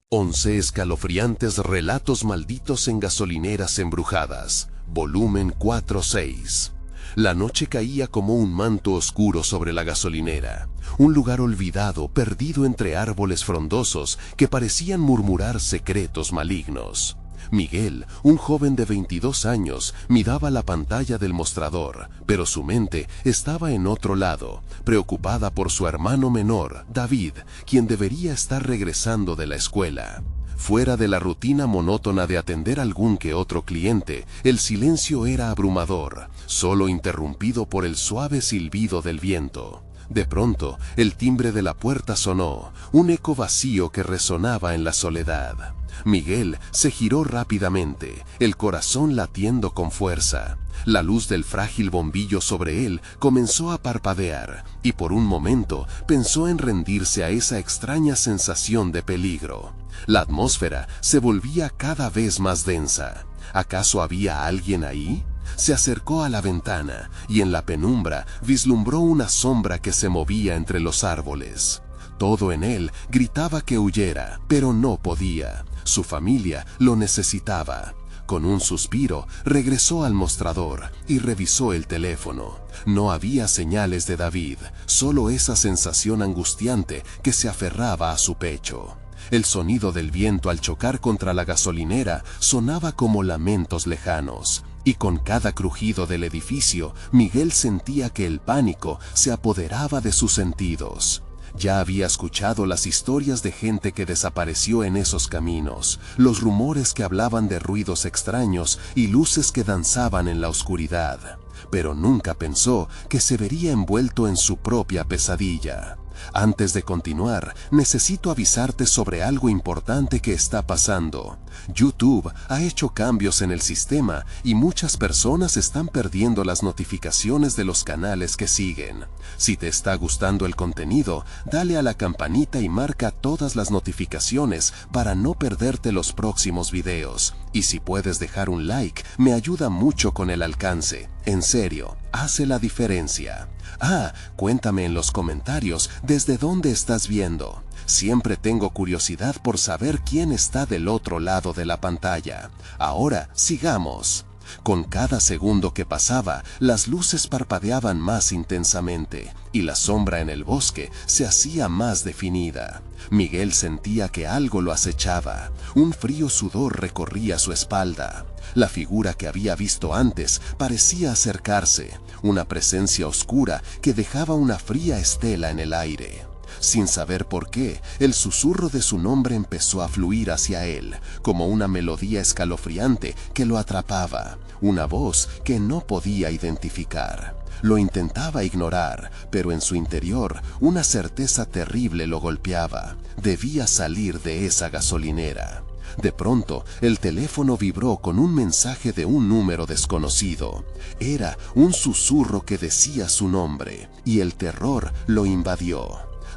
11 escalofriantes relatos malditos en gasolineras embrujadas, volumen 4-6. La noche caía como un manto oscuro sobre la gasolinera, un lugar olvidado, perdido entre árboles frondosos que parecían murmurar secretos malignos. Miguel, un joven de 22 años, miraba la pantalla del mostrador, pero su mente estaba en otro lado, preocupada por su hermano menor, David, quien debería estar regresando de la escuela. Fuera de la rutina monótona de atender algún que otro cliente, el silencio era abrumador, solo interrumpido por el suave silbido del viento. De pronto, el timbre de la puerta sonó, un eco vacío que resonaba en la soledad. Miguel se giró rápidamente, el corazón latiendo con fuerza. La luz del frágil bombillo sobre él comenzó a parpadear, y por un momento pensó en rendirse a esa extraña sensación de peligro. La atmósfera se volvía cada vez más densa. ¿Acaso había alguien ahí? Se acercó a la ventana, y en la penumbra vislumbró una sombra que se movía entre los árboles. Todo en él gritaba que huyera, pero no podía. Su familia lo necesitaba. Con un suspiro, regresó al mostrador y revisó el teléfono. No había señales de David, solo esa sensación angustiante que se aferraba a su pecho. El sonido del viento al chocar contra la gasolinera sonaba como lamentos lejanos, y con cada crujido del edificio, Miguel sentía que el pánico se apoderaba de sus sentidos. Ya había escuchado las historias de gente que desapareció en esos caminos, los rumores que hablaban de ruidos extraños y luces que danzaban en la oscuridad, pero nunca pensó que se vería envuelto en su propia pesadilla. Antes de continuar, necesito avisarte sobre algo importante que está pasando. YouTube ha hecho cambios en el sistema y muchas personas están perdiendo las notificaciones de los canales que siguen. Si te está gustando el contenido, dale a la campanita y marca todas las notificaciones para no perderte los próximos videos. Y si puedes dejar un like, me ayuda mucho con el alcance. En serio, hace la diferencia. Cuéntame en los comentarios desde dónde estás viendo. Siempre tengo curiosidad por saber quién está del otro lado de la pantalla. Ahora, sigamos. Con cada segundo que pasaba, las luces parpadeaban más intensamente y la sombra en el bosque se hacía más definida. Miguel sentía que algo lo acechaba. Un frío sudor recorría su espalda. La figura que había visto antes parecía acercarse, una presencia oscura que dejaba una fría estela en el aire. Sin saber por qué, el susurro de su nombre empezó a fluir hacia él, como una melodía escalofriante que lo atrapaba, una voz que no podía identificar. Lo intentaba ignorar, pero en su interior una certeza terrible lo golpeaba. Debía salir de esa gasolinera. De pronto, el teléfono vibró con un mensaje de un número desconocido. Era un susurro que decía su nombre, y el terror lo invadió.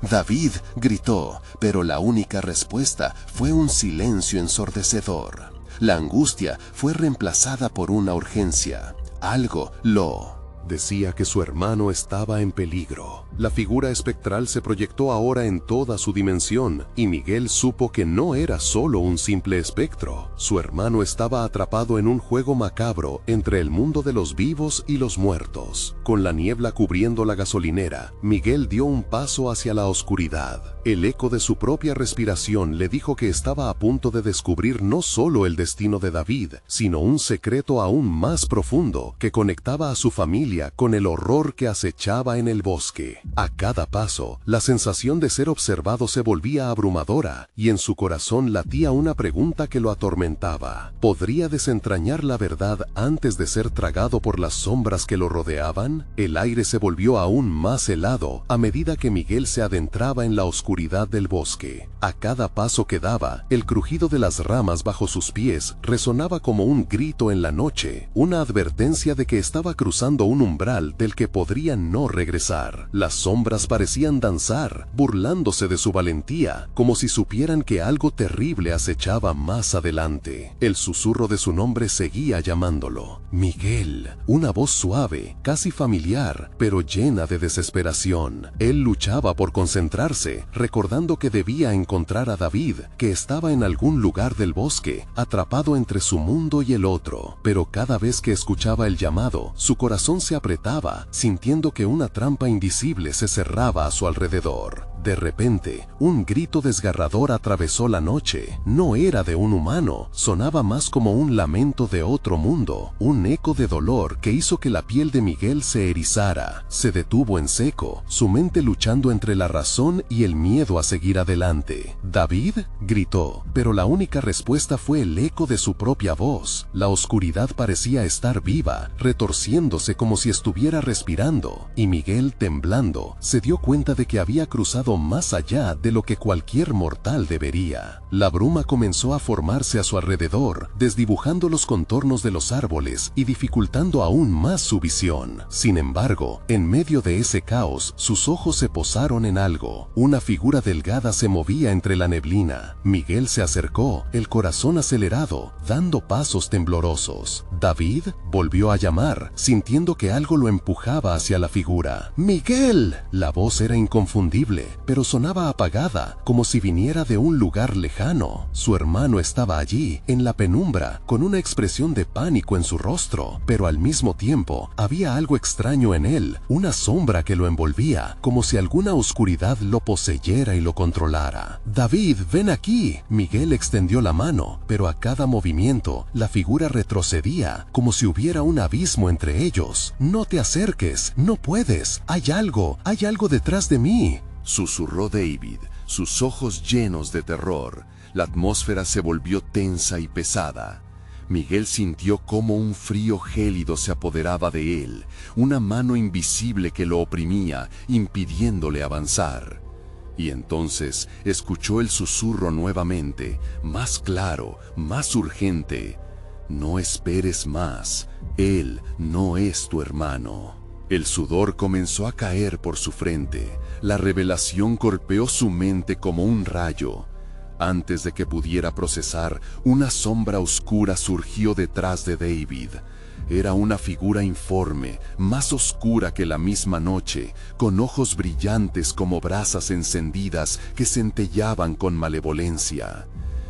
David gritó, pero la única respuesta fue un silencio ensordecedor. La angustia fue reemplazada por una urgencia. Algo lo decía que su hermano estaba en peligro. La figura espectral se proyectó ahora en toda su dimensión, y Miguel supo que no era solo un simple espectro. Su hermano estaba atrapado en un juego macabro entre el mundo de los vivos y los muertos. Con la niebla cubriendo la gasolinera, Miguel dio un paso hacia la oscuridad. El eco de su propia respiración le dijo que estaba a punto de descubrir no solo el destino de David, sino un secreto aún más profundo que conectaba a su familia con el horror que acechaba en el bosque. A cada paso, la sensación de ser observado se volvía abrumadora, y en su corazón latía una pregunta que lo atormentaba. ¿Podría desentrañar la verdad antes de ser tragado por las sombras que lo rodeaban? El aire se volvió aún más helado a medida que Miguel se adentraba en la oscuridad del bosque. A cada paso que daba, el crujido de las ramas bajo sus pies resonaba como un grito en la noche, una advertencia de que estaba cruzando un un umbral del que podría no regresar. Las sombras parecían danzar, burlándose de su valentía, como si supieran que algo terrible acechaba más adelante. El susurro de su nombre seguía llamándolo. Miguel, una voz suave, casi familiar, pero llena de desesperación. Él luchaba por concentrarse, recordando que debía encontrar a David, que estaba en algún lugar del bosque, atrapado entre su mundo y el otro. Pero cada vez que escuchaba el llamado, su corazón se apretaba, sintiendo que una trampa invisible se cerraba a su alrededor. De repente, un grito desgarrador atravesó la noche. No era de un humano, sonaba más como un lamento de otro mundo, un eco de dolor que hizo que la piel de Miguel se erizara. Se detuvo en seco, su mente luchando entre la razón y el miedo a seguir adelante. «¿David?», gritó, pero la única respuesta fue el eco de su propia voz. La oscuridad parecía estar viva, retorciéndose como si estuviera respirando, y Miguel, temblando, se dio cuenta de que había cruzado más allá de lo que cualquier mortal debería. La bruma comenzó a formarse a su alrededor, desdibujando los contornos de los árboles y dificultando aún más su visión. Sin embargo, en medio de ese caos, sus ojos se posaron en algo. Una figura delgada se movía entre la neblina. Miguel se acercó, el corazón acelerado, dando pasos temblorosos. «¿David?», volvió a llamar, sintiendo que algo lo empujaba hacia la figura. «¡Miguel!». La voz era inconfundible, pero sonaba apagada, como si viniera de un lugar lejano. Su hermano estaba allí, en la penumbra, con una expresión de pánico en su rostro, pero al mismo tiempo había algo extraño en él, una sombra que lo envolvía, como si alguna oscuridad lo poseyera y lo controlara. «David, ven aquí». Miguel extendió la mano, pero a cada movimiento, la figura retrocedía, como si hubiera un abismo entre ellos. «No te acerques, no puedes, hay algo detrás de mí», susurró David, sus ojos llenos de terror. La atmósfera se volvió tensa y pesada. Miguel sintió cómo un frío gélido se apoderaba de él, una mano invisible que lo oprimía, impidiéndole avanzar. Y entonces escuchó el susurro nuevamente, más claro, más urgente. «No esperes más, él no es tu hermano». El sudor comenzó a caer por su frente. La revelación golpeó su mente como un rayo. Antes de que pudiera procesar, una sombra oscura surgió detrás de David. Era una figura informe, más oscura que la misma noche, con ojos brillantes como brasas encendidas que centellaban con malevolencia.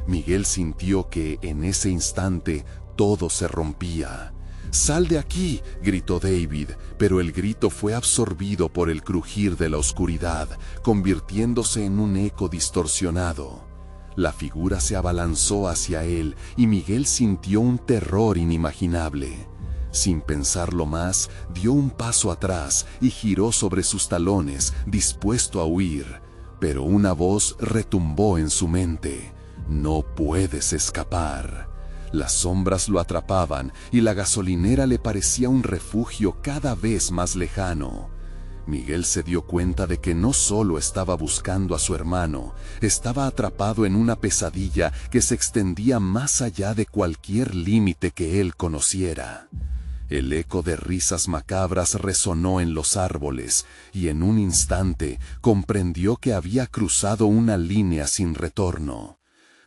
Miguel sintió que, en ese instante, todo se rompía. «¡Sal de aquí!», gritó David, pero el grito fue absorbido por el crujir de la oscuridad, convirtiéndose en un eco distorsionado. La figura se abalanzó hacia él y Miguel sintió un terror inimaginable. Sin pensarlo más, dio un paso atrás y giró sobre sus talones, dispuesto a huir. Pero una voz retumbó en su mente: «No puedes escapar». Las sombras lo atrapaban y la gasolinera le parecía un refugio cada vez más lejano. Miguel se dio cuenta de que no solo estaba buscando a su hermano, estaba atrapado en una pesadilla que se extendía más allá de cualquier límite que él conociera. El eco de risas macabras resonó en los árboles y en un instante comprendió que había cruzado una línea sin retorno.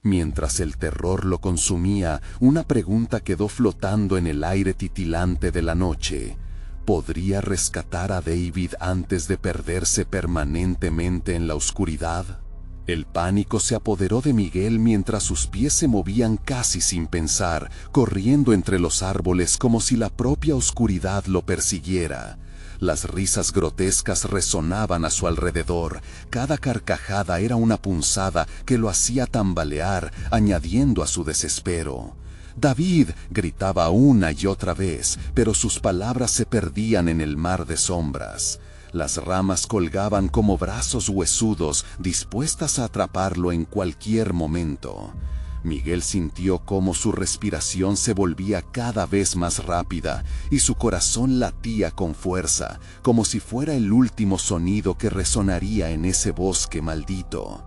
Mientras el terror lo consumía, una pregunta quedó flotando en el aire titilante de la noche. ¿Podría rescatar a David antes de perderse permanentemente en la oscuridad? El pánico se apoderó de Miguel mientras sus pies se movían casi sin pensar, corriendo entre los árboles como si la propia oscuridad lo persiguiera. Las risas grotescas resonaban a su alrededor. Cada carcajada era una punzada que lo hacía tambalear, añadiendo a su desespero. «David», gritaba una y otra vez, pero sus palabras se perdían en el mar de sombras. Las ramas colgaban como brazos huesudos, dispuestas a atraparlo en cualquier momento. Miguel sintió cómo su respiración se volvía cada vez más rápida y su corazón latía con fuerza, como si fuera el último sonido que resonaría en ese bosque maldito.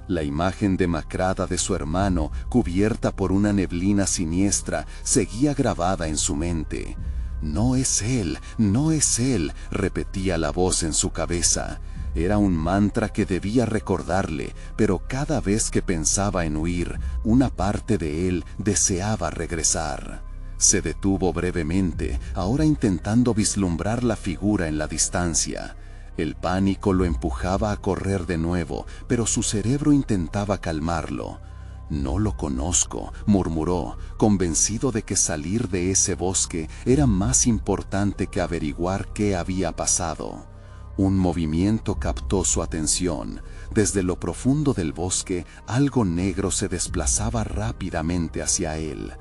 La imagen demacrada de su hermano, cubierta por una neblina siniestra, seguía grabada en su mente. «No es él, no es él», repetía la voz en su cabeza. Era un mantra que debía recordarle, pero cada vez que pensaba en huir, una parte de él deseaba regresar. Se detuvo brevemente, ahora intentando vislumbrar la figura en la distancia. El pánico lo empujaba a correr de nuevo, pero su cerebro intentaba calmarlo. «No lo conozco», murmuró, convencido de que salir de ese bosque era más importante que averiguar qué había pasado. Un movimiento captó su atención. Desde lo profundo del bosque, algo negro se desplazaba rápidamente hacia él.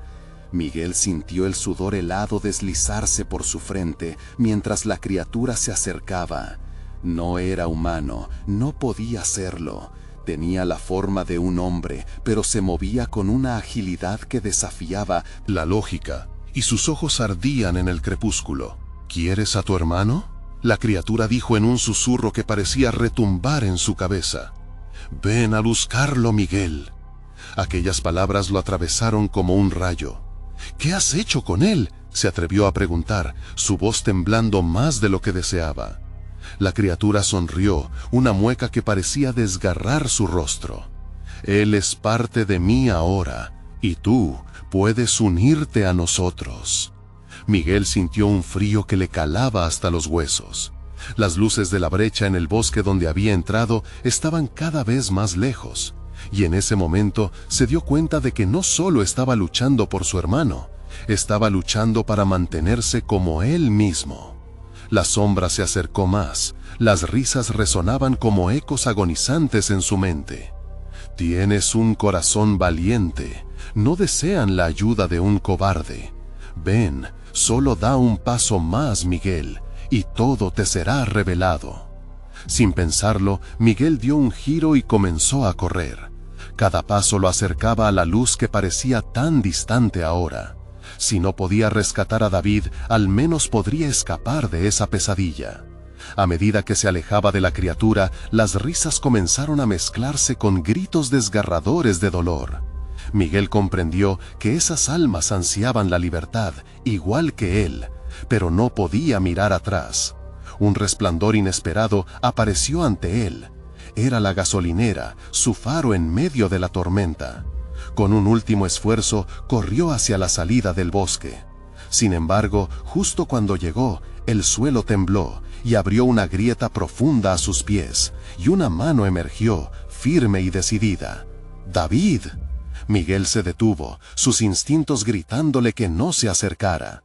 Miguel sintió el sudor helado deslizarse por su frente mientras la criatura se acercaba. No era humano, no podía serlo. Tenía la forma de un hombre, pero se movía con una agilidad que desafiaba la lógica, y sus ojos ardían en el crepúsculo. «¿Quieres a tu hermano?», la criatura dijo en un susurro que parecía retumbar en su cabeza. «Ven a buscarlo, Miguel». Aquellas palabras lo atravesaron como un rayo. «¿Qué has hecho con él?», se atrevió a preguntar, su voz temblando más de lo que deseaba. La criatura sonrió, una mueca que parecía desgarrar su rostro. «Él es parte de mí ahora, y tú puedes unirte a nosotros». Miguel sintió un frío que le calaba hasta los huesos. Las luces de la brecha en el bosque donde había entrado estaban cada vez más lejos, y en ese momento se dio cuenta de que no solo estaba luchando por su hermano, estaba luchando para mantenerse como él mismo. La sombra se acercó más, las risas resonaban como ecos agonizantes en su mente. «Tienes un corazón valiente, no desean la ayuda de un cobarde. Ven, solo da un paso más, Miguel, y todo te será revelado». Sin pensarlo, Miguel dio un giro y comenzó a correr. Cada paso lo acercaba a la luz que parecía tan distante ahora. Si no podía rescatar a David, al menos podría escapar de esa pesadilla. A medida que se alejaba de la criatura, las risas comenzaron a mezclarse con gritos desgarradores de dolor. Miguel comprendió que esas almas ansiaban la libertad, igual que él, pero no podía mirar atrás. Un resplandor inesperado apareció ante él. Era la gasolinera, su faro en medio de la tormenta. Con un último esfuerzo, corrió hacia la salida del bosque. Sin embargo, justo cuando llegó, el suelo tembló y abrió una grieta profunda a sus pies, y una mano emergió, firme y decidida. «¡David!». Miguel se detuvo, sus instintos gritándole que no se acercara.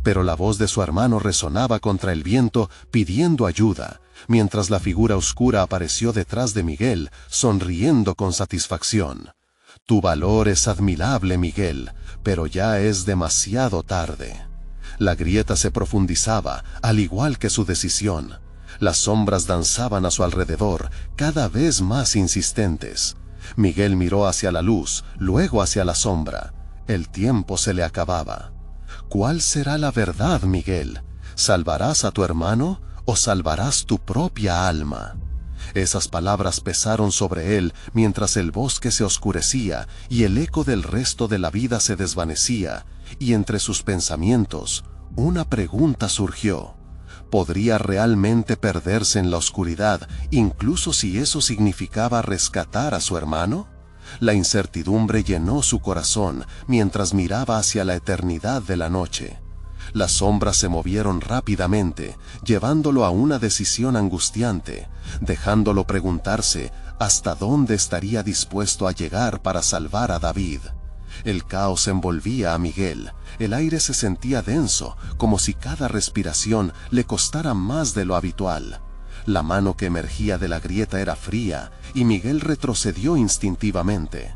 Pero la voz de su hermano resonaba contra el viento, pidiendo ayuda, mientras la figura oscura apareció detrás de Miguel, sonriendo con satisfacción. «Tu valor es admirable, Miguel, pero ya es demasiado tarde». La grieta se profundizaba, al igual que su decisión. Las sombras danzaban a su alrededor, cada vez más insistentes. Miguel miró hacia la luz, luego hacia la sombra. El tiempo se le acababa. ¿Cuál será la verdad, Miguel? ¿Salvarás a tu hermano o salvarás tu propia alma? Esas palabras pesaron sobre él mientras el bosque se oscurecía y el eco del resto de la vida se desvanecía, y entre sus pensamientos, una pregunta surgió. ¿Podría realmente perderse en la oscuridad, incluso si eso significaba rescatar a su hermano? La incertidumbre llenó su corazón mientras miraba hacia la eternidad de la noche. Las sombras se movieron rápidamente, llevándolo a una decisión angustiante, dejándolo preguntarse hasta dónde estaría dispuesto a llegar para salvar a David. El caos envolvía a Miguel. El aire se sentía denso, como si cada respiración le costara más de lo habitual. La mano que emergía de la grieta era fría, y Miguel retrocedió instintivamente.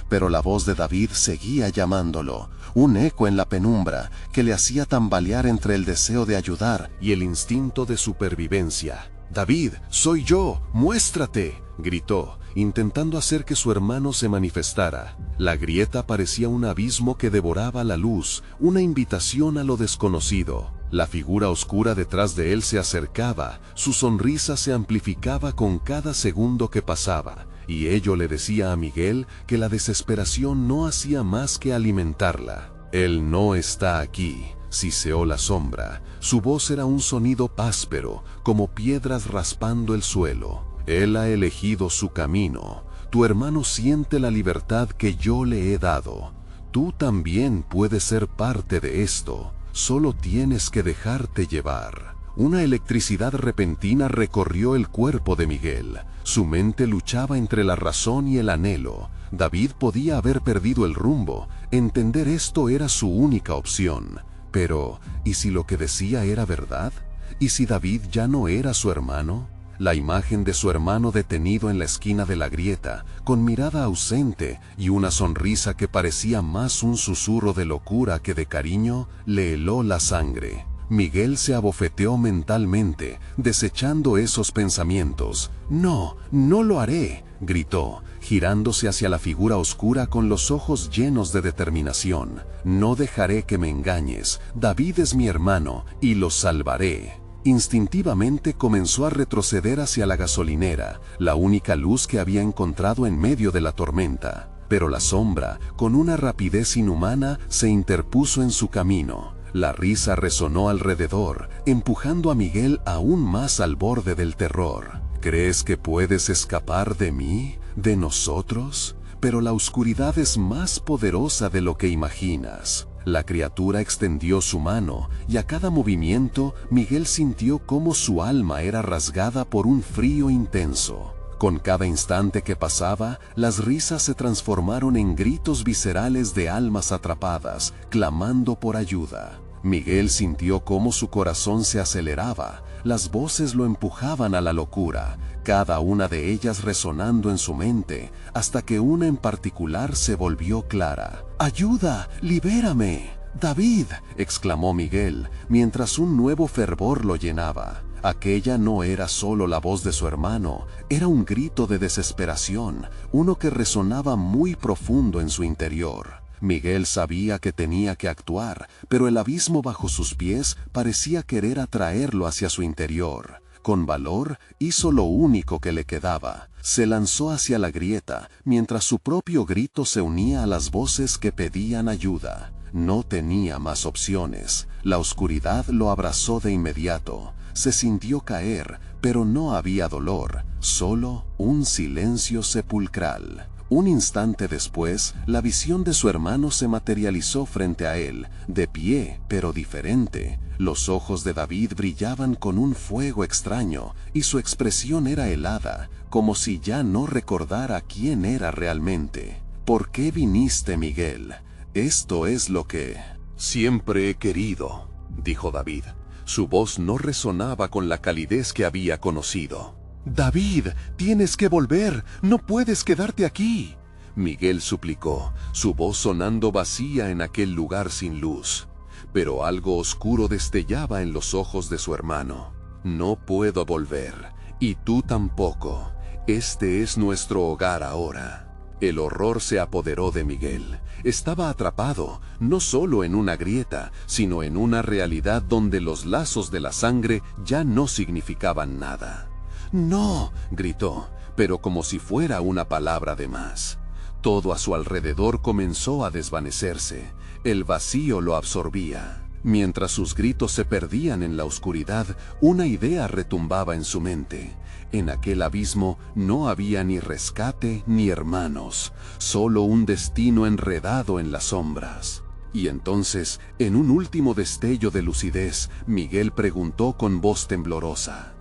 Pero la voz de David seguía llamándolo, un eco en la penumbra que le hacía tambalear entre el deseo de ayudar y el instinto de supervivencia. «David, soy yo, muéstrate», gritó, intentando hacer que su hermano se manifestara. La grieta parecía un abismo que devoraba la luz, una invitación a lo desconocido. La figura oscura detrás de él se acercaba, su sonrisa se amplificaba con cada segundo que pasaba, y ello le decía a Miguel que la desesperación no hacía más que alimentarla. «Él no está aquí», siseó la sombra. Su voz era un sonido áspero, como piedras raspando el suelo. Él ha elegido su camino. Tu hermano siente la libertad que yo le he dado. Tú también puedes ser parte de esto. Solo tienes que dejarte llevar. Una electricidad repentina recorrió el cuerpo de Miguel. Su mente luchaba entre la razón y el anhelo. David podía haber perdido el rumbo. Entender esto era su única opción. Pero, ¿y si lo que decía era verdad? ¿Y si David ya no era su hermano? La imagen de su hermano detenido en la esquina de la grieta, con mirada ausente y una sonrisa que parecía más un susurro de locura que de cariño, le heló la sangre. Miguel se abofeteó mentalmente, desechando esos pensamientos. «No, no lo haré», gritó, girándose hacia la figura oscura con los ojos llenos de determinación. «No dejaré que me engañes. David es mi hermano y lo salvaré». Instintivamente comenzó a retroceder hacia la gasolinera, la única luz que había encontrado en medio de la tormenta. Pero la sombra, con una rapidez inhumana, se interpuso en su camino. La risa resonó alrededor, empujando a Miguel aún más al borde del terror. ¿Crees que puedes escapar de mí, de nosotros? Pero la oscuridad es más poderosa de lo que imaginas. La criatura extendió su mano, y a cada movimiento Miguel sintió cómo su alma era rasgada por un frío intenso. Con cada instante que pasaba, las risas se transformaron en gritos viscerales de almas atrapadas, clamando por ayuda. Miguel sintió cómo su corazón se aceleraba, las voces lo empujaban a la locura, cada una de ellas resonando en su mente, hasta que una en particular se volvió clara. «¡Ayuda! ¡Libérame!» «David», exclamó Miguel, mientras un nuevo fervor lo llenaba. Aquella no era solo la voz de su hermano, era un grito de desesperación, uno que resonaba muy profundo en su interior. Miguel sabía que tenía que actuar, pero el abismo bajo sus pies parecía querer atraerlo hacia su interior. Con valor, hizo lo único que le quedaba. Se lanzó hacia la grieta, mientras su propio grito se unía a las voces que pedían ayuda. No tenía más opciones. La oscuridad lo abrazó de inmediato. Se sintió caer, pero no había dolor, solo un silencio sepulcral. Un instante después, la visión de su hermano se materializó frente a él, de pie, pero diferente. Los ojos de David brillaban con un fuego extraño, y su expresión era helada, como si ya no recordara quién era realmente. «¿Por qué viniste, Miguel? Esto es lo que siempre he querido», dijo David. Su voz no resonaba con la calidez que había conocido. «David, tienes que volver, no puedes quedarte aquí», Miguel suplicó, su voz sonando vacía en aquel lugar sin luz. Pero algo oscuro destellaba en los ojos de su hermano. «No puedo volver, y tú tampoco. Este es nuestro hogar ahora». El horror se apoderó de Miguel. Estaba atrapado, no solo en una grieta, sino en una realidad donde los lazos de la sangre ya no significaban nada. «No», gritó, pero como si fuera una palabra de más. Todo a su alrededor comenzó a desvanecerse. El vacío lo absorbía. Mientras sus gritos se perdían en la oscuridad, una idea retumbaba en su mente. En aquel abismo no había ni rescate ni hermanos, solo un destino enredado en las sombras. Y entonces, en un último destello de lucidez, Miguel preguntó con voz temblorosa: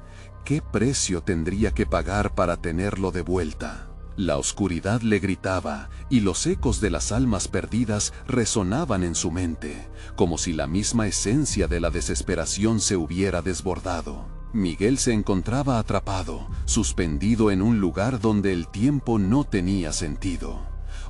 ¿qué precio tendría que pagar para tenerlo de vuelta? La oscuridad le gritaba, y los ecos de las almas perdidas resonaban en su mente, como si la misma esencia de la desesperación se hubiera desbordado. Miguel se encontraba atrapado, suspendido en un lugar donde el tiempo no tenía sentido.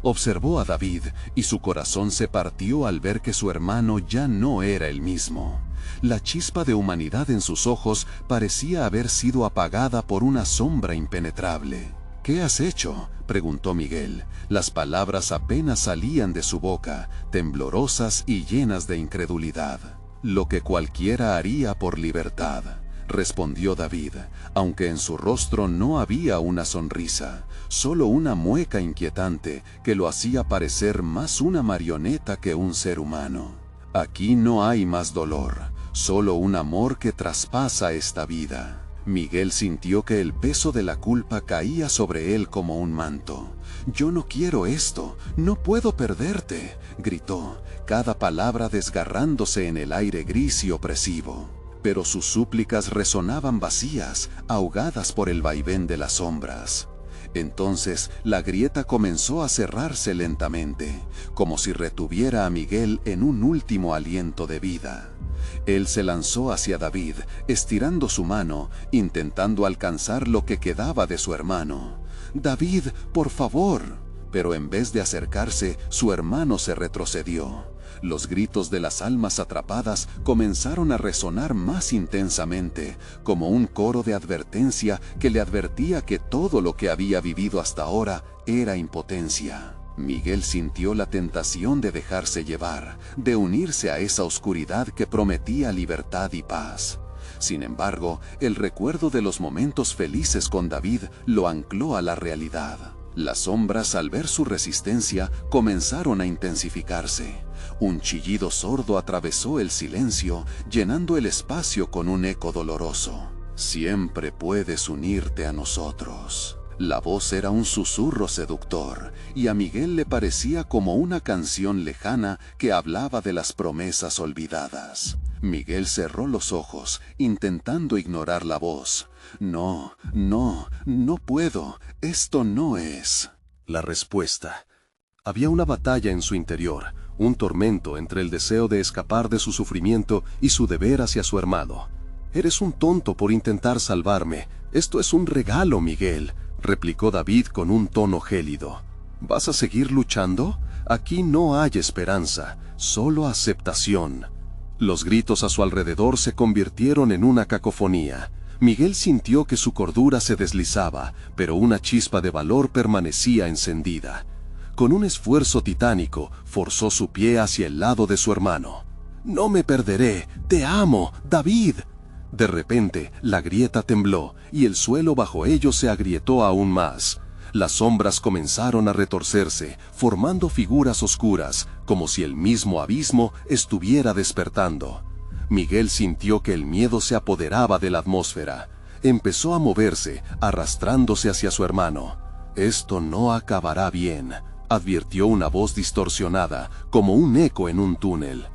Observó a David, y su corazón se partió al ver que su hermano ya no era el mismo. La chispa de humanidad en sus ojos parecía haber sido apagada por una sombra impenetrable. «¿Qué has hecho?», preguntó Miguel. Las palabras apenas salían de su boca, temblorosas y llenas de incredulidad. «Lo que cualquiera haría por libertad», respondió David, aunque en su rostro no había una sonrisa, solo una mueca inquietante que lo hacía parecer más una marioneta que un ser humano. Aquí no hay más dolor, solo un amor que traspasa esta vida. Miguel sintió que el peso de la culpa caía sobre él como un manto. «Yo no quiero esto, no puedo perderte», gritó, cada palabra desgarrándose en el aire gris y opresivo. Pero sus súplicas resonaban vacías, ahogadas por el vaivén de las sombras. Entonces la grieta comenzó a cerrarse lentamente, como si retuviera a Miguel en un último aliento de vida. Él se lanzó hacia David, estirando su mano, intentando alcanzar lo que quedaba de su hermano. «David, por favor». Pero en vez de acercarse, su hermano se retrocedió. Los gritos de las almas atrapadas comenzaron a resonar más intensamente, como un coro de advertencia que le advertía que todo lo que había vivido hasta ahora era impotencia. Miguel sintió la tentación de dejarse llevar, de unirse a esa oscuridad que prometía libertad y paz. Sin embargo, el recuerdo de los momentos felices con David lo ancló a la realidad. Las sombras, al ver su resistencia, comenzaron a intensificarse. Un chillido sordo atravesó el silencio, llenando el espacio con un eco doloroso. «Siempre puedes unirte a nosotros». La voz era un susurro seductor, y a Miguel le parecía como una canción lejana que hablaba de las promesas olvidadas. Miguel cerró los ojos, intentando ignorar la voz. «No, no, no puedo, esto no es». La respuesta. Había una batalla en su interior, un tormento entre el deseo de escapar de su sufrimiento y su deber hacia su hermano. «Eres un tonto por intentar salvarme. Esto es un regalo, Miguel», replicó David con un tono gélido. «¿Vas a seguir luchando? Aquí no hay esperanza, solo aceptación». Los gritos a su alrededor se convirtieron en una cacofonía. Miguel sintió que su cordura se deslizaba, pero una chispa de valor permanecía encendida. Con un esfuerzo titánico, forzó su pie hacia el lado de su hermano. «No me perderé, te amo, David». De repente, la grieta tembló, y el suelo bajo ellos se agrietó aún más. Las sombras comenzaron a retorcerse, formando figuras oscuras, como si el mismo abismo estuviera despertando. Miguel sintió que el miedo se apoderaba de la atmósfera. Empezó a moverse, arrastrándose hacia su hermano. «Esto no acabará bien», advirtió una voz distorsionada, como un eco en un túnel.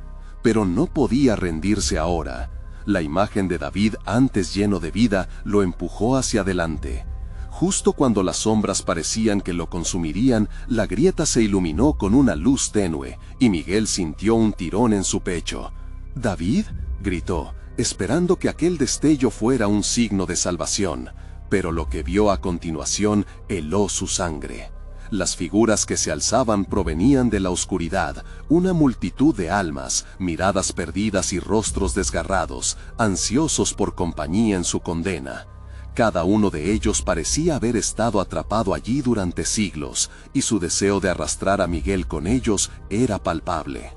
Pero no podía rendirse ahora. La imagen de David, antes lleno de vida, lo empujó hacia adelante. Justo cuando las sombras parecían que lo consumirían, la grieta se iluminó con una luz tenue, y Miguel sintió un tirón en su pecho. «¿David?», gritó, esperando que aquel destello fuera un signo de salvación, pero lo que vio a continuación heló su sangre. Las figuras que se alzaban provenían de la oscuridad, una multitud de almas, miradas perdidas y rostros desgarrados, ansiosos por compañía en su condena. Cada uno de ellos parecía haber estado atrapado allí durante siglos, y su deseo de arrastrar a Miguel con ellos era palpable.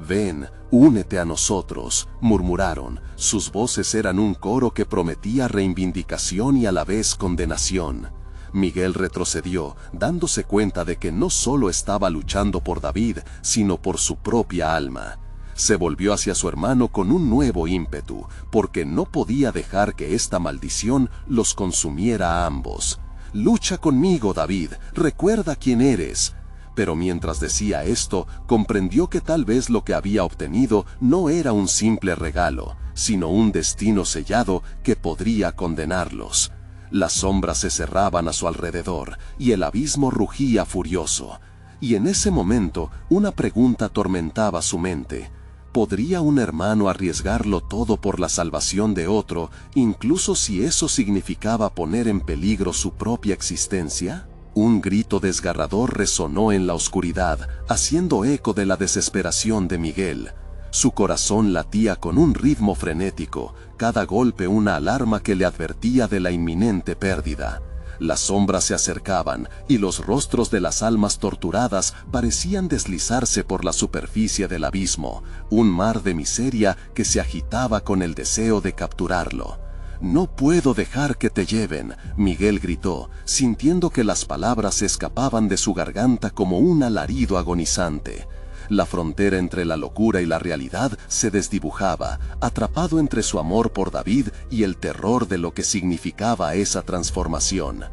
«Ven, únete a nosotros», murmuraron. Sus voces eran un coro que prometía reivindicación y a la vez condenación. Miguel retrocedió, dándose cuenta de que no solo estaba luchando por David, sino por su propia alma. Se volvió hacia su hermano con un nuevo ímpetu, porque no podía dejar que esta maldición los consumiera a ambos. «Lucha conmigo, David, recuerda quién eres». Pero mientras decía esto, comprendió que tal vez lo que había obtenido no era un simple regalo, sino un destino sellado que podría condenarlos. Las sombras se cerraban a su alrededor, y el abismo rugía furioso. Y en ese momento, una pregunta atormentaba su mente. ¿Podría un hermano arriesgarlo todo por la salvación de otro, incluso si eso significaba poner en peligro su propia existencia? Un grito desgarrador resonó en la oscuridad, haciendo eco de la desesperación de Miguel. Su corazón latía con un ritmo frenético, cada golpe una alarma que le advertía de la inminente pérdida. Las sombras se acercaban, y los rostros de las almas torturadas parecían deslizarse por la superficie del abismo, un mar de miseria que se agitaba con el deseo de capturarlo. «No puedo dejar que te lleven», Miguel gritó, sintiendo que las palabras se escapaban de su garganta como un alarido agonizante. La frontera entre la locura y la realidad se desdibujaba, atrapado entre su amor por David y el terror de lo que significaba esa transformación.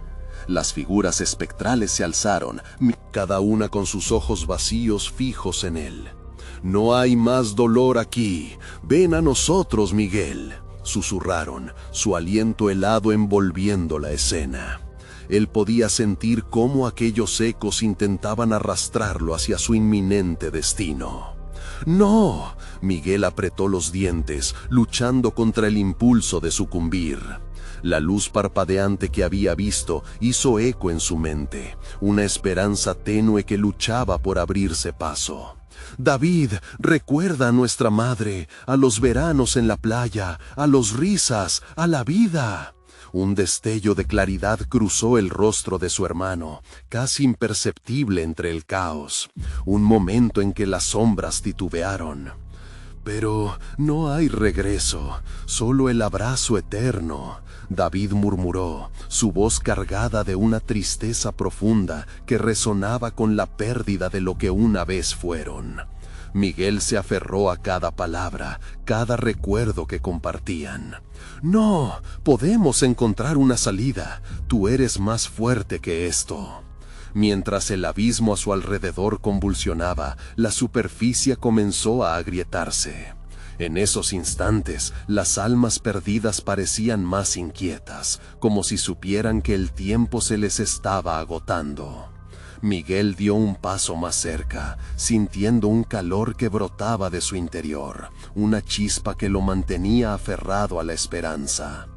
Las figuras espectrales se alzaron, cada una con sus ojos vacíos fijos en él. «No hay más dolor aquí. Ven a nosotros, Miguel», susurraron, su aliento helado envolviendo la escena. Él podía sentir cómo aquellos ecos intentaban arrastrarlo hacia su inminente destino. «¡No!», Miguel apretó los dientes, luchando contra el impulso de sucumbir. La luz parpadeante que había visto hizo eco en su mente, una esperanza tenue que luchaba por abrirse paso. «David, recuerda a nuestra madre, a los veranos en la playa, a los risas, a la vida». Un destello de claridad cruzó el rostro de su hermano, casi imperceptible entre el caos. Un momento en que las sombras titubearon. «Pero no hay regreso, solo el abrazo eterno», David murmuró, su voz cargada de una tristeza profunda que resonaba con la pérdida de lo que una vez fueron. Miguel se aferró a cada palabra, cada recuerdo que compartían. «No, podemos encontrar una salida. Tú eres más fuerte que esto». Mientras el abismo a su alrededor convulsionaba, la superficie comenzó a agrietarse. En esos instantes, las almas perdidas parecían más inquietas, como si supieran que el tiempo se les estaba agotando. Miguel dio un paso más cerca, sintiendo un calor que brotaba de su interior, una chispa que lo mantenía aferrado a la esperanza.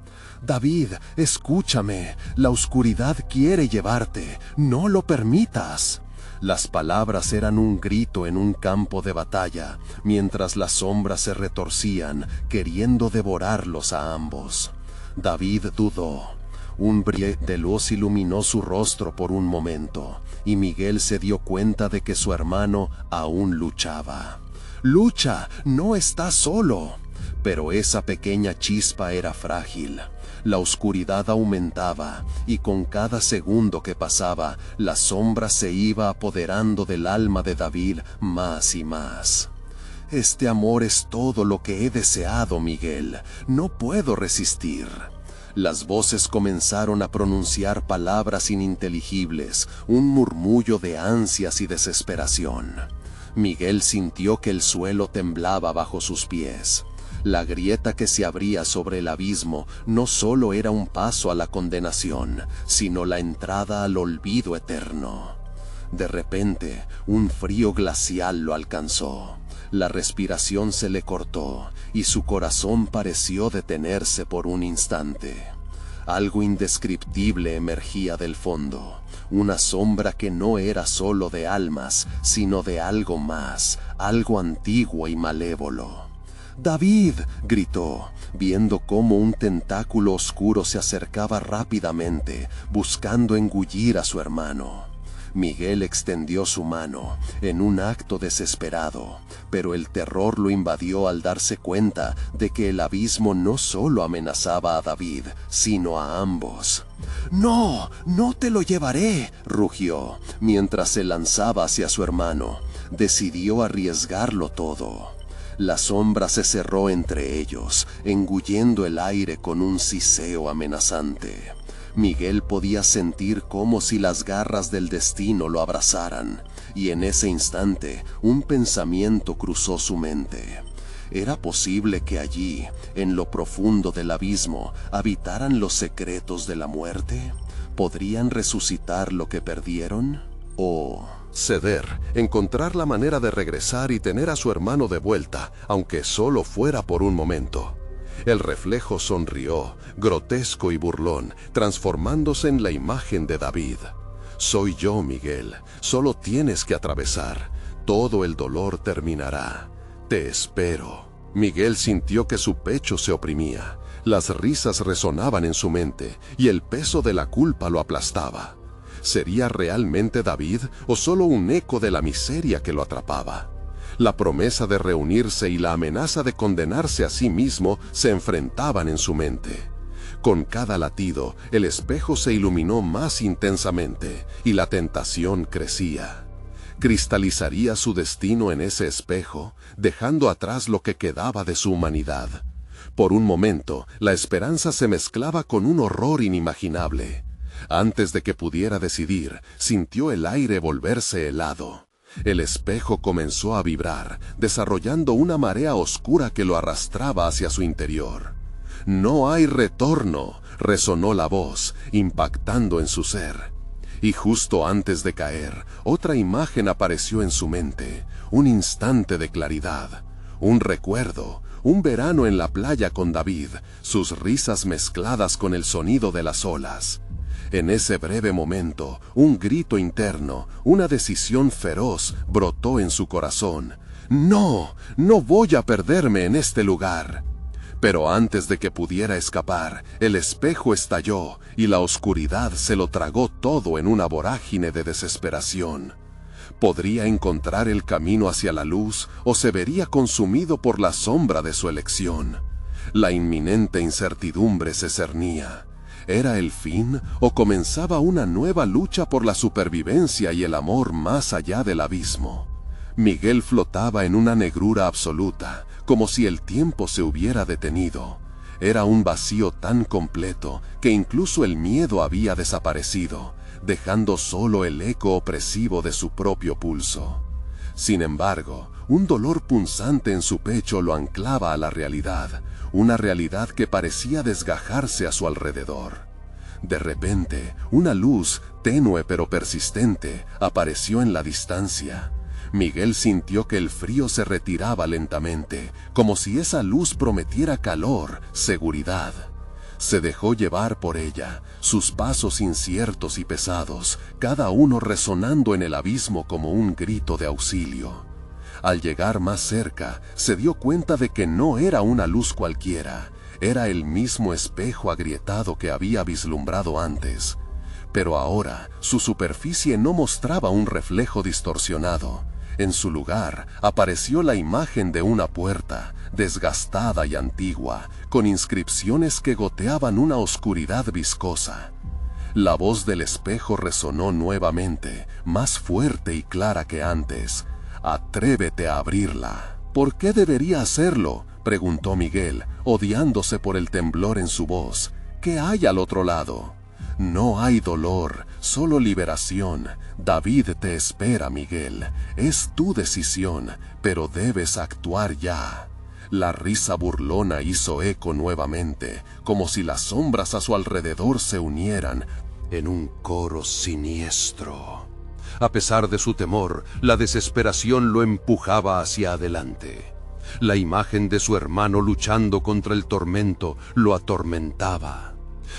«David, escúchame, la oscuridad quiere llevarte, no lo permitas». Las palabras eran un grito en un campo de batalla, mientras las sombras se retorcían, queriendo devorarlos a ambos. David dudó. Un brillo de luz iluminó su rostro por un momento, y Miguel se dio cuenta de que su hermano aún luchaba. «Lucha, no estás solo». Pero esa pequeña chispa era frágil. La oscuridad aumentaba, y con cada segundo que pasaba, la sombra se iba apoderando del alma de David más y más. «Este amor es todo lo que he deseado, Miguel. No puedo resistir». Las voces comenzaron a pronunciar palabras ininteligibles, un murmullo de ansias y desesperación. Miguel sintió que el suelo temblaba bajo sus pies. La grieta que se abría sobre el abismo no solo era un paso a la condenación, sino la entrada al olvido eterno. De repente, un frío glacial lo alcanzó. La respiración se le cortó, y su corazón pareció detenerse por un instante. Algo indescriptible emergía del fondo, una sombra que no era solo de almas, sino de algo más, algo antiguo y malévolo. «¡David!», gritó, viendo cómo un tentáculo oscuro se acercaba rápidamente, buscando engullir a su hermano. Miguel extendió su mano, en un acto desesperado, pero el terror lo invadió al darse cuenta de que el abismo no solo amenazaba a David, sino a ambos. «¡No, no te lo llevaré!», rugió, mientras se lanzaba hacia su hermano. Decidió arriesgarlo todo. La sombra se cerró entre ellos, engullendo el aire con un siseo amenazante. Miguel podía sentir como si las garras del destino lo abrazaran, y en ese instante un pensamiento cruzó su mente. ¿Era posible que allí, en lo profundo del abismo, habitaran los secretos de la muerte? ¿Podrían resucitar lo que perdieron? ¿O ceder, encontrar la manera de regresar y tener a su hermano de vuelta, aunque solo fuera por un momento? El reflejo sonrió, grotesco y burlón, transformándose en la imagen de David. «Soy yo, Miguel. Solo tienes que atravesar. Todo el dolor terminará. Te espero». Miguel sintió que su pecho se oprimía. Las risas resonaban en su mente, y el peso de la culpa lo aplastaba. ¿Sería realmente David o solo un eco de la miseria que lo atrapaba? La promesa de reunirse y la amenaza de condenarse a sí mismo se enfrentaban en su mente. Con cada latido, el espejo se iluminó más intensamente y la tentación crecía. Cristalizaría su destino en ese espejo, dejando atrás lo que quedaba de su humanidad. Por un momento, la esperanza se mezclaba con un horror inimaginable. Antes de que pudiera decidir, sintió el aire volverse helado. El espejo comenzó a vibrar, desarrollando una marea oscura que lo arrastraba hacia su interior. «No hay retorno», resonó la voz, impactando en su ser. Y justo antes de caer, otra imagen apareció en su mente, un instante de claridad, un recuerdo, un verano en la playa con David, sus risas mezcladas con el sonido de las olas. En ese breve momento, un grito interno, una decisión feroz brotó en su corazón. «No, no voy a perderme en este lugar». Pero antes de que pudiera escapar, el espejo estalló y la oscuridad se lo tragó todo en una vorágine de desesperación. ¿Podría encontrar el camino hacia la luz o se vería consumido por la sombra de su elección? La inminente incertidumbre se cernía. ¿Era el fin o comenzaba una nueva lucha por la supervivencia y el amor más allá del abismo? Miguel flotaba en una negrura absoluta, como si el tiempo se hubiera detenido. Era un vacío tan completo que incluso el miedo había desaparecido, dejando solo el eco opresivo de su propio pulso. Sin embargo, un dolor punzante en su pecho lo anclaba a la realidad, una realidad que parecía desgajarse a su alrededor. De repente, una luz, tenue pero persistente, apareció en la distancia. Miguel sintió que el frío se retiraba lentamente, como si esa luz prometiera calor, seguridad. Se dejó llevar por ella, sus pasos inciertos y pesados, cada uno resonando en el abismo como un grito de auxilio. Al llegar más cerca, se dio cuenta de que no era una luz cualquiera, era el mismo espejo agrietado que había vislumbrado antes. Pero ahora, su superficie no mostraba un reflejo distorsionado. En su lugar, apareció la imagen de una puerta, desgastada y antigua, con inscripciones que goteaban una oscuridad viscosa. La voz del espejo resonó nuevamente, más fuerte y clara que antes. «Atrévete a abrirla». «¿Por qué debería hacerlo?», preguntó Miguel, odiándose por el temblor en su voz. «¿Qué hay al otro lado?». «No hay dolor, solo liberación. David te espera, Miguel. Es tu decisión, pero debes actuar ya». La risa burlona hizo eco nuevamente, como si las sombras a su alrededor se unieran en un coro siniestro. A pesar de su temor, la desesperación lo empujaba hacia adelante. La imagen de su hermano luchando contra el tormento lo atormentaba.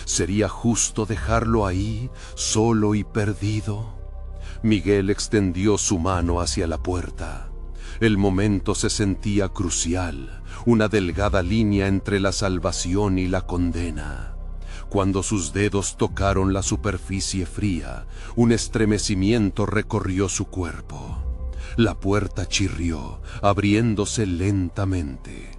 ¿Sería justo dejarlo ahí, solo y perdido? Miguel extendió su mano hacia la puerta. El momento se sentía crucial, una delgada línea entre la salvación y la condena. Cuando sus dedos tocaron la superficie fría, un estremecimiento recorrió su cuerpo. La puerta chirrió, abriéndose lentamente.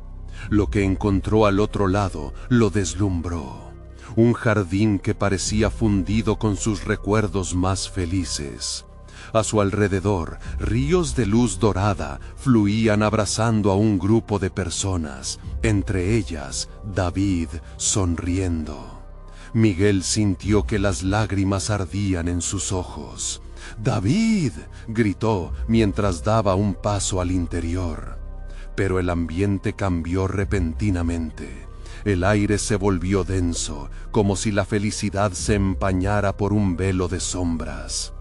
Lo que encontró al otro lado lo deslumbró. Un jardín que parecía fundido con sus recuerdos más felices. A su alrededor, ríos de luz dorada fluían abrazando a un grupo de personas, entre ellas David sonriendo. Miguel sintió que las lágrimas ardían en sus ojos. «¡David!», gritó mientras daba un paso al interior. Pero el ambiente cambió repentinamente. El aire se volvió denso, como si la felicidad se empañara por un velo de sombras.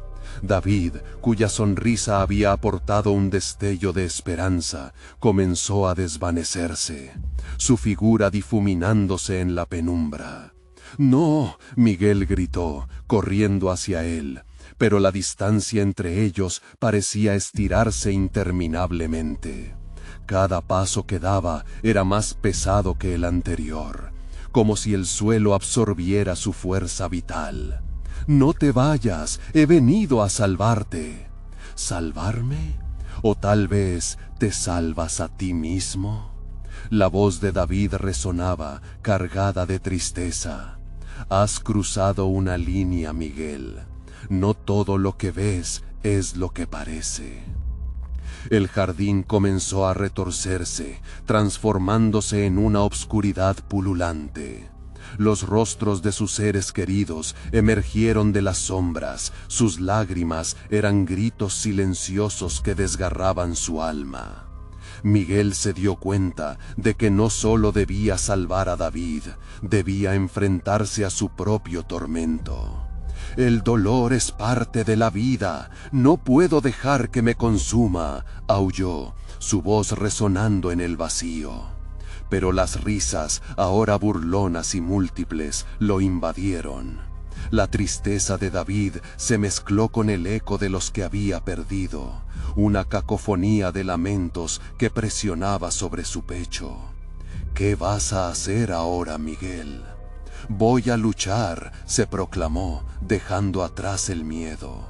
David, cuya sonrisa había aportado un destello de esperanza, comenzó a desvanecerse, su figura difuminándose en la penumbra. «¡No!», Miguel gritó, corriendo hacia él, pero la distancia entre ellos parecía estirarse interminablemente. Cada paso que daba era más pesado que el anterior, como si el suelo absorbiera su fuerza vital. «No te vayas, he venido a salvarte». ¿Salvarme? ¿O tal vez te salvas a ti mismo? La voz de David resonaba, cargada de tristeza. «Has cruzado una línea, Miguel. No todo lo que ves es lo que parece. El jardín comenzó a retorcerse, transformándose en una obscuridad pululante. Los rostros de sus seres queridos emergieron de las sombras, sus lágrimas eran gritos silenciosos que desgarraban su alma. Miguel se dio cuenta de que no solo debía salvar a David, debía enfrentarse a su propio tormento. El dolor es parte de la vida, no puedo dejar que me consuma, aulló, su voz resonando en el vacío. Pero las risas, ahora burlonas y múltiples, lo invadieron. La tristeza de David se mezcló con el eco de los que había perdido, una cacofonía de lamentos que presionaba sobre su pecho. ¿Qué vas a hacer ahora, Miguel? Voy a luchar, se proclamó, dejando atrás el miedo.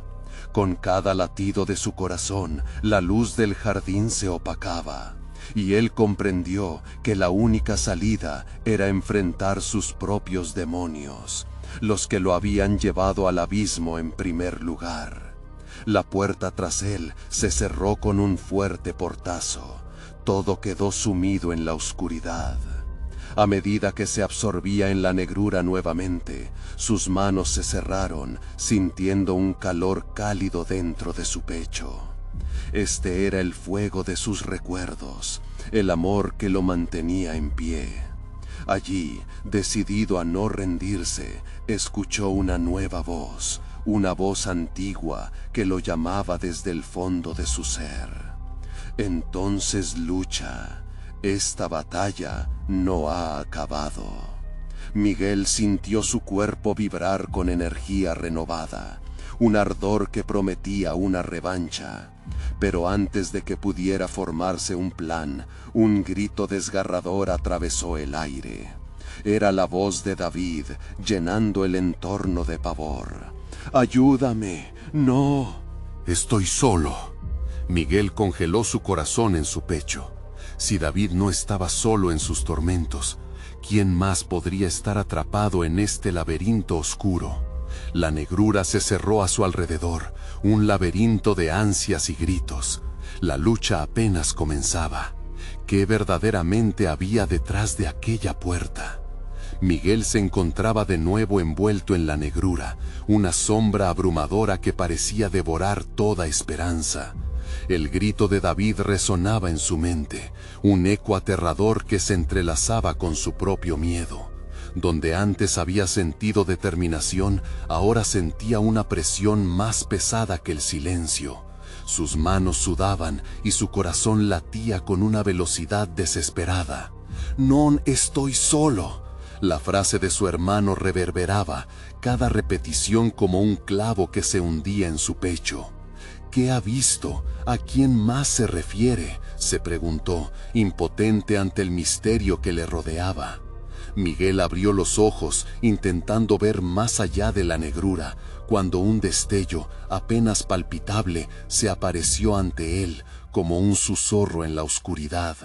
Con cada latido de su corazón, la luz del jardín se opacaba, y él comprendió que la única salida era enfrentar sus propios demonios, los que lo habían llevado al abismo en primer lugar. La puerta tras él se cerró con un fuerte portazo. Todo quedó sumido en la oscuridad. A medida que se absorbía en la negrura nuevamente, sus manos se cerraron, sintiendo un calor cálido dentro de su pecho. Este era el fuego de sus recuerdos, el amor que lo mantenía en pie. Allí, decidido a no rendirse, escuchó una nueva voz, una voz antigua que lo llamaba desde el fondo de su ser. Entonces lucha, esta batalla no ha acabado. Miguel sintió su cuerpo vibrar con energía renovada, un ardor que prometía una revancha. Pero antes de que pudiera formarse un plan, un grito desgarrador atravesó el aire. Era la voz de David, llenando el entorno de pavor. ¡Ayúdame! ¡No! Estoy solo. Miguel congeló su corazón en su pecho. Si David no estaba solo en sus tormentos, ¿quién más podría estar atrapado en este laberinto oscuro? La negrura se cerró a su alrededor, un laberinto de ansias y gritos. La lucha apenas comenzaba. ¿Qué verdaderamente había detrás de aquella puerta? Miguel se encontraba de nuevo envuelto en la negrura, una sombra abrumadora que parecía devorar toda esperanza. El grito de David resonaba en su mente, un eco aterrador que se entrelazaba con su propio miedo. Donde antes había sentido determinación, ahora sentía una presión más pesada que el silencio. Sus manos sudaban y su corazón latía con una velocidad desesperada. «Non estoy solo». La frase de su hermano reverberaba, cada repetición como un clavo que se hundía en su pecho. ¿Qué ha visto? ¿A quién más se refiere?, se preguntó, impotente ante el misterio que le rodeaba. Miguel abrió los ojos, intentando ver más allá de la negrura, cuando un destello, apenas palpitable, se apareció ante él, como un susurro en la oscuridad.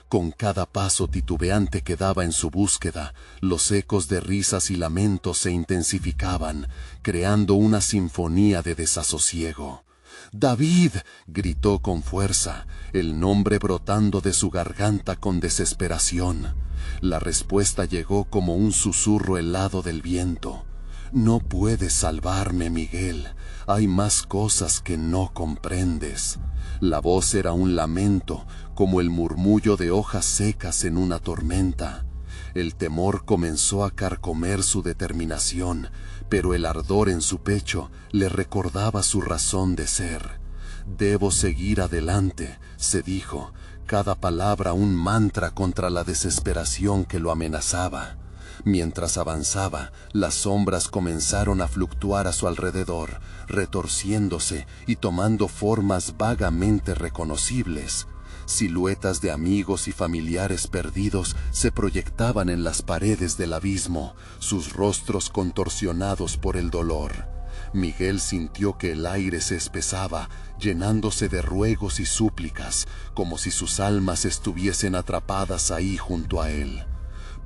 Con cada paso titubeante que daba en su búsqueda, los ecos de risas y lamentos se intensificaban, creando una sinfonía de desasosiego. «¡David!», gritó con fuerza, el nombre brotando de su garganta con desesperación. La respuesta llegó como un susurro helado del viento. «No puedes salvarme, Miguel. Hay más cosas que no comprendes». La voz era un lamento, como el murmullo de hojas secas en una tormenta. El temor comenzó a carcomer su determinación, pero el ardor en su pecho le recordaba su razón de ser. «Debo seguir adelante», se dijo, cada palabra un mantra contra la desesperación que lo amenazaba. Mientras avanzaba, las sombras comenzaron a fluctuar a su alrededor, retorciéndose y tomando formas vagamente reconocibles. Siluetas de amigos y familiares perdidos se proyectaban en las paredes del abismo, sus rostros contorsionados por el dolor. Miguel sintió que el aire se espesaba, llenándose de ruegos y súplicas, como si sus almas estuviesen atrapadas ahí junto a él.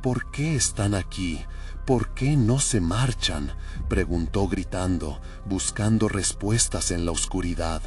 «¿Por qué están aquí? ¿Por qué no se marchan?, preguntó gritando, buscando respuestas en la oscuridad.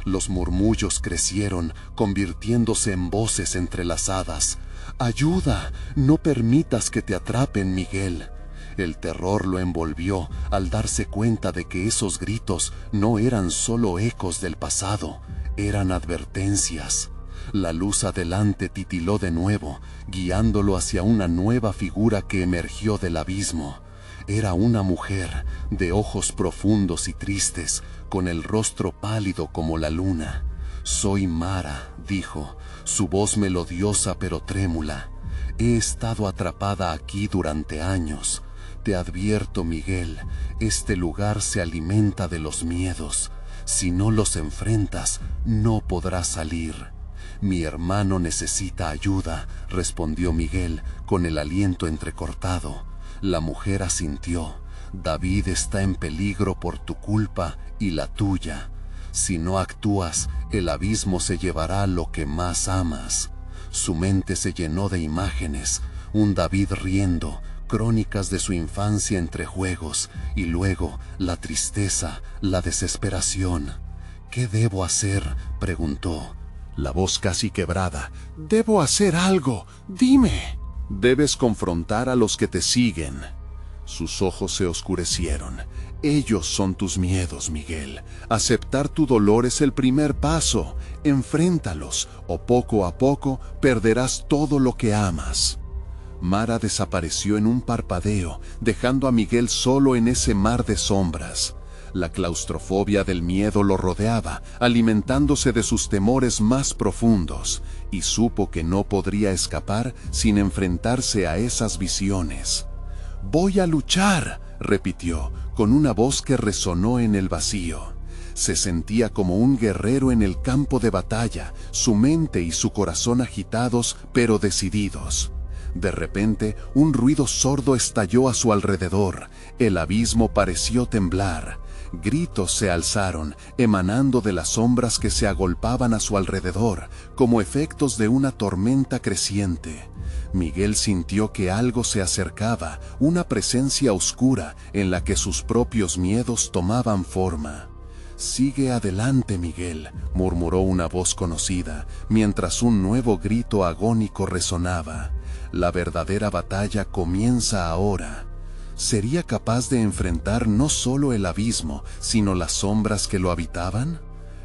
Los murmullos crecieron, convirtiéndose en voces entrelazadas. «¡Ayuda! ¡No permitas que te atrapen, Miguel!». El terror lo envolvió al darse cuenta de que esos gritos no eran solo ecos del pasado, eran advertencias. La luz adelante titiló de nuevo, guiándolo hacia una nueva figura que emergió del abismo. Era una mujer, de ojos profundos y tristes, con el rostro pálido como la luna. «Soy Mara», dijo, su voz melodiosa pero trémula. «He estado atrapada aquí durante años. Te advierto, Miguel, este lugar se alimenta de los miedos. Si no los enfrentas, no podrás salir». «Mi hermano necesita ayuda», respondió Miguel, con el aliento entrecortado. La mujer asintió. «David está en peligro por tu culpa y la tuya. Si no actúas, el abismo se llevará lo que más amas». Su mente se llenó de imágenes, un David riendo, crónicas de su infancia entre juegos, y luego la tristeza, la desesperación. «¿Qué debo hacer?», preguntó. La voz casi quebrada. «Debo hacer algo. Dime». «Debes confrontar a los que te siguen». Sus ojos se oscurecieron. «Ellos son tus miedos, Miguel. Aceptar tu dolor es el primer paso. Enfréntalos, o poco a poco perderás todo lo que amas». Mara desapareció en un parpadeo, dejando a Miguel solo en ese mar de sombras. La claustrofobia del miedo lo rodeaba, alimentándose de sus temores más profundos, y supo que no podría escapar sin enfrentarse a esas visiones. «Voy a luchar», repitió, con una voz que resonó en el vacío. Se sentía como un guerrero en el campo de batalla, su mente y su corazón agitados pero decididos. De repente, un ruido sordo estalló a su alrededor. El abismo pareció temblar. Gritos se alzaron, emanando de las sombras que se agolpaban a su alrededor, como efectos de una tormenta creciente. Miguel sintió que algo se acercaba, una presencia oscura en la que sus propios miedos tomaban forma. «Sigue adelante, Miguel», murmuró una voz conocida, mientras un nuevo grito agónico resonaba. «La verdadera batalla comienza ahora». ¿Sería capaz de enfrentar no solo el abismo, sino las sombras que lo habitaban?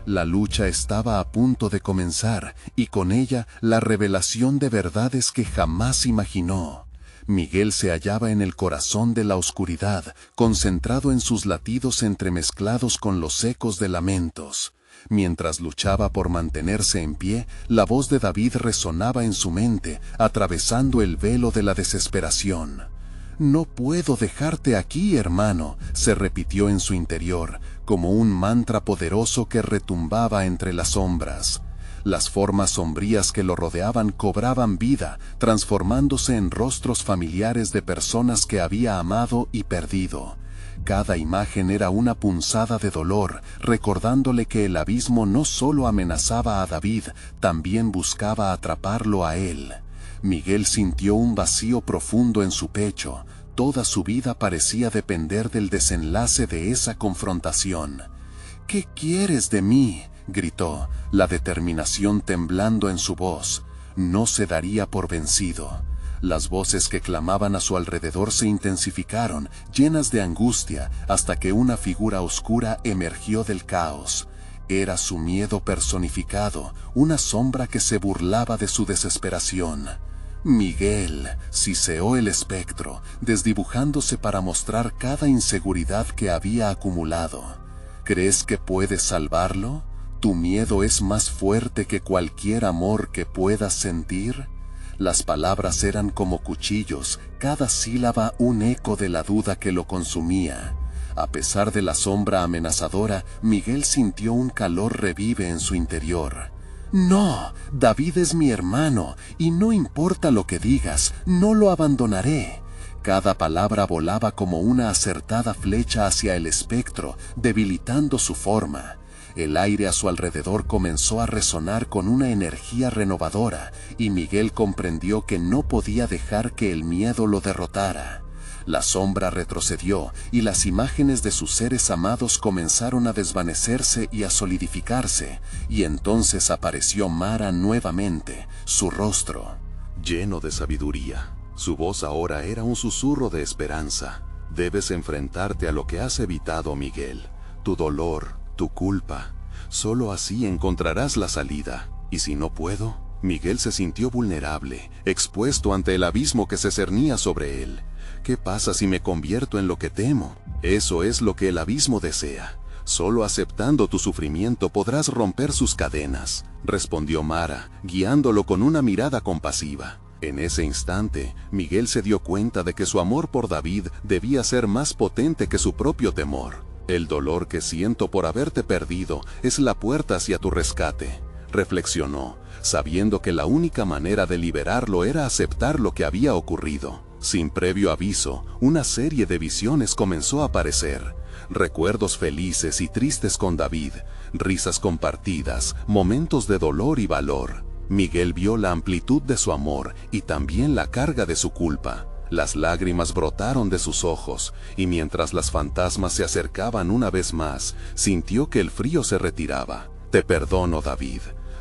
La lucha estaba a punto de comenzar, y con ella la revelación de verdades que jamás imaginó. Miguel se hallaba en el corazón de la oscuridad, concentrado en sus latidos entremezclados con los ecos de lamentos. Mientras luchaba por mantenerse en pie, la voz de David resonaba en su mente, atravesando el velo de la desesperación. «No puedo dejarte aquí, hermano», se repitió en su interior, como un mantra poderoso que retumbaba entre las sombras. Las formas sombrías que lo rodeaban cobraban vida, transformándose en rostros familiares de personas que había amado y perdido. Cada imagen era una punzada de dolor, recordándole que el abismo no solo amenazaba a David, también buscaba atraparlo a él. Miguel sintió un vacío profundo en su pecho. Toda su vida parecía depender del desenlace de esa confrontación. «¿Qué quieres de mí?», gritó, la determinación temblando en su voz. No se daría por vencido. Las voces que clamaban a su alrededor se intensificaron, llenas de angustia, hasta que una figura oscura emergió del caos. Era su miedo personificado, una sombra que se burlaba de su desesperación. «Miguel», siseó el espectro, desdibujándose para mostrar cada inseguridad que había acumulado. «¿Crees que puedes salvarlo? ¿Tu miedo es más fuerte que cualquier amor que puedas sentir?» Las palabras eran como cuchillos, cada sílaba un eco de la duda que lo consumía. A pesar de la sombra amenazadora, Miguel sintió un calor revive en su interior. «No, David es mi hermano, y no importa lo que digas, no lo abandonaré». Cada palabra volaba como una acertada flecha hacia el espectro, debilitando su forma. El aire a su alrededor comenzó a resonar con una energía renovadora, y Miguel comprendió que no podía dejar que el miedo lo derrotara. La sombra retrocedió y las imágenes de sus seres amados comenzaron a desvanecerse y a solidificarse, y entonces apareció Mara nuevamente, su rostro lleno de sabiduría. Su voz ahora era un susurro de esperanza. Debes enfrentarte a lo que has evitado, Miguel. Tu dolor, tu culpa. Solo así encontrarás la salida. ¿Y si no puedo? Miguel se sintió vulnerable, expuesto ante el abismo que se cernía sobre él. ¿Qué pasa si me convierto en lo que temo? Eso es lo que el abismo desea. Solo aceptando tu sufrimiento podrás romper sus cadenas, respondió Mara, guiándolo con una mirada compasiva. En ese instante, Miguel se dio cuenta de que su amor por David debía ser más potente que su propio temor. El dolor que siento por haberte perdido es la puerta hacia tu rescate, reflexionó, sabiendo que la única manera de liberarlo era aceptar lo que había ocurrido. Sin previo aviso, una serie de visiones comenzó a aparecer. Recuerdos felices y tristes con David, risas compartidas, momentos de dolor y valor. Miguel vio la amplitud de su amor y también la carga de su culpa. Las lágrimas brotaron de sus ojos, y mientras las fantasmas se acercaban una vez más, sintió que el frío se retiraba. Te perdono, David.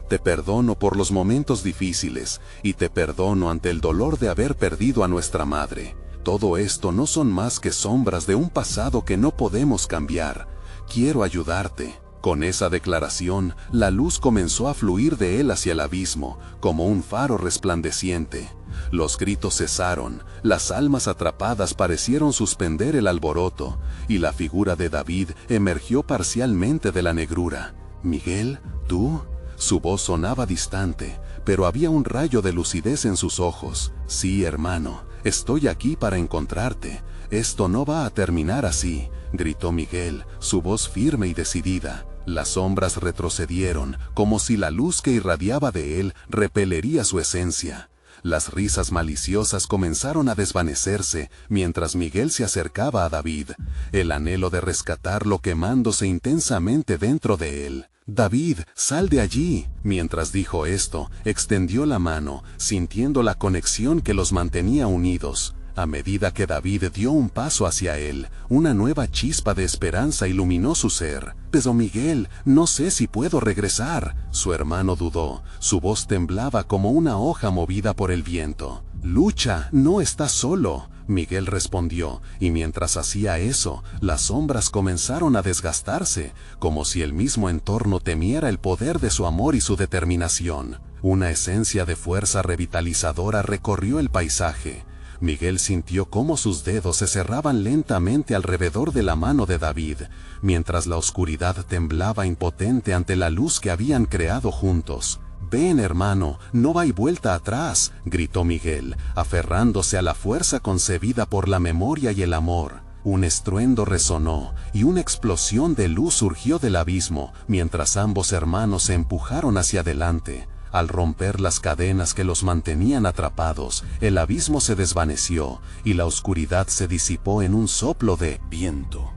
Te perdono por los momentos difíciles, y te perdono ante el dolor de haber perdido a nuestra madre. Todo esto no son más que sombras de un pasado que no podemos cambiar. Quiero ayudarte. Con esa declaración, la luz comenzó a fluir de él hacia el abismo, como un faro resplandeciente. Los gritos cesaron, las almas atrapadas parecieron suspender el alboroto, y la figura de David emergió parcialmente de la negrura. «¿Miguel? ¿Tú?» Su voz sonaba distante, pero había un rayo de lucidez en sus ojos. «Sí, hermano, estoy aquí para encontrarte. Esto no va a terminar así», gritó Miguel, su voz firme y decidida. Las sombras retrocedieron, como si la luz que irradiaba de él repelería su esencia. Las risas maliciosas comenzaron a desvanecerse mientras Miguel se acercaba a David, el anhelo de rescatarlo quemándose intensamente dentro de él. «David, sal de allí». Mientras dijo esto, extendió la mano, sintiendo la conexión que los mantenía unidos. A medida que David dio un paso hacia él, una nueva chispa de esperanza iluminó su ser. «Pero Miguel, no sé si puedo regresar». Su hermano dudó, su voz temblaba como una hoja movida por el viento. «Lucha, no estás solo», Miguel respondió, y mientras hacía eso, las sombras comenzaron a desgastarse, como si el mismo entorno temiera el poder de su amor y su determinación. Una esencia de fuerza revitalizadora recorrió el paisaje. Miguel sintió cómo sus dedos se cerraban lentamente alrededor de la mano de David, mientras la oscuridad temblaba impotente ante la luz que habían creado juntos. «Ven, hermano, no hay vuelta atrás», gritó Miguel, aferrándose a la fuerza concebida por la memoria y el amor. Un estruendo resonó, y una explosión de luz surgió del abismo, mientras ambos hermanos se empujaron hacia adelante. Al romper las cadenas que los mantenían atrapados, el abismo se desvaneció, y la oscuridad se disipó en un soplo de viento.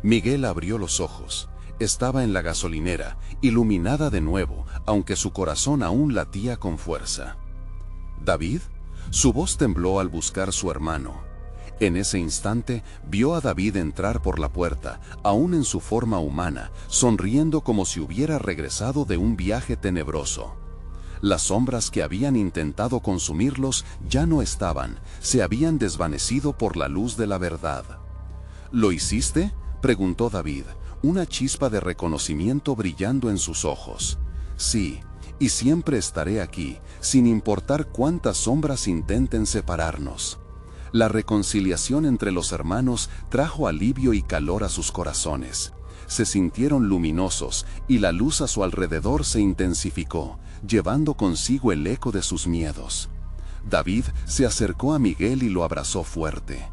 Miguel abrió los ojos. Estaba en la gasolinera, iluminada de nuevo, aunque su corazón aún latía con fuerza. «¿David?» Su voz tembló al buscar su hermano. En ese instante, vio a David entrar por la puerta, aún en su forma humana, sonriendo como si hubiera regresado de un viaje tenebroso. Las sombras que habían intentado consumirlos ya no estaban, se habían desvanecido por la luz de la verdad. «¿Lo hiciste?», preguntó David, una chispa de reconocimiento brillando en sus ojos. «Sí, y siempre estaré aquí, sin importar cuántas sombras intenten separarnos». La reconciliación entre los hermanos trajo alivio y calor a sus corazones. Se sintieron luminosos, y la luz a su alrededor se intensificó, llevando consigo el eco de sus miedos. David se acercó a Miguel y lo abrazó fuerte.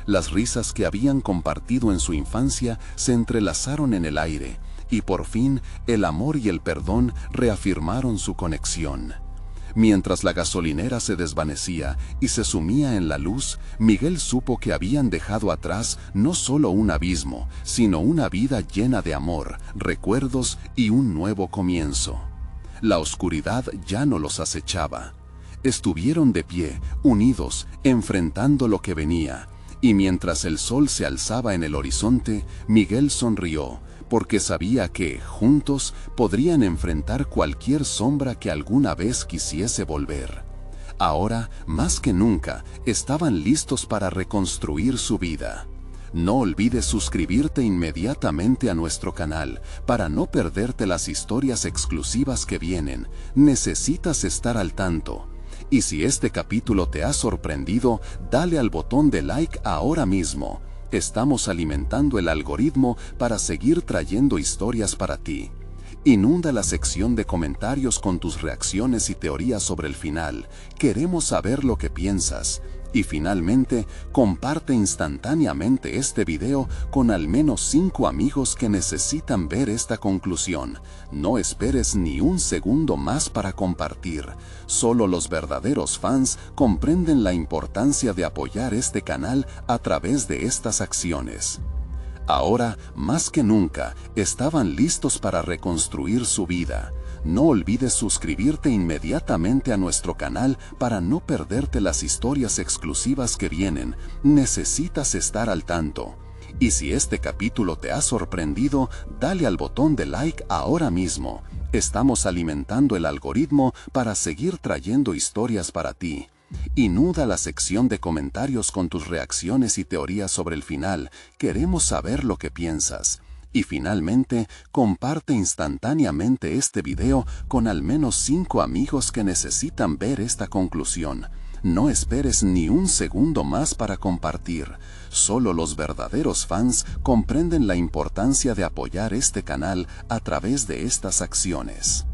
Las risas que habían compartido en su infancia se entrelazaron en el aire, y por fin el amor y el perdón reafirmaron su conexión. Mientras la gasolinera se desvanecía y se sumía en la luz, Miguel supo que habían dejado atrás no solo un abismo, sino una vida llena de amor, recuerdos y un nuevo comienzo. La oscuridad ya no los acechaba. Estuvieron de pie, unidos, enfrentando lo que venía, Y mientras el sol se alzaba en el horizonte, Miguel sonrió, porque sabía que, juntos, podrían enfrentar cualquier sombra que alguna vez quisiese volver. Ahora, más que nunca, estaban listos para reconstruir su vida. No olvides suscribirte inmediatamente a nuestro canal para no perderte las historias exclusivas que vienen. Necesitas estar al tanto. Y si este capítulo te ha sorprendido, dale al botón de like ahora mismo. Estamos alimentando el algoritmo para seguir trayendo historias para ti. Inunda la sección de comentarios con tus reacciones y teorías sobre el final. Queremos saber lo que piensas. Y finalmente, comparte instantáneamente este video con al menos 5 amigos que necesitan ver esta conclusión. No esperes ni un segundo más para compartir. Solo los verdaderos fans comprenden la importancia de apoyar este canal a través de estas acciones. Ahora, más que nunca, estaban listos para reconstruir su vida. No olvides suscribirte inmediatamente a nuestro canal para no perderte las historias exclusivas que vienen. Necesitas estar al tanto. Y si este capítulo te ha sorprendido, dale al botón de like ahora mismo. Estamos alimentando el algoritmo para seguir trayendo historias para ti. Inunda la sección de comentarios con tus reacciones y teorías sobre el final. Queremos saber lo que piensas. Y finalmente, comparte instantáneamente este video con al menos 5 amigos que necesitan ver esta conclusión. No esperes ni un segundo más para compartir. Solo los verdaderos fans comprenden la importancia de apoyar este canal a través de estas acciones.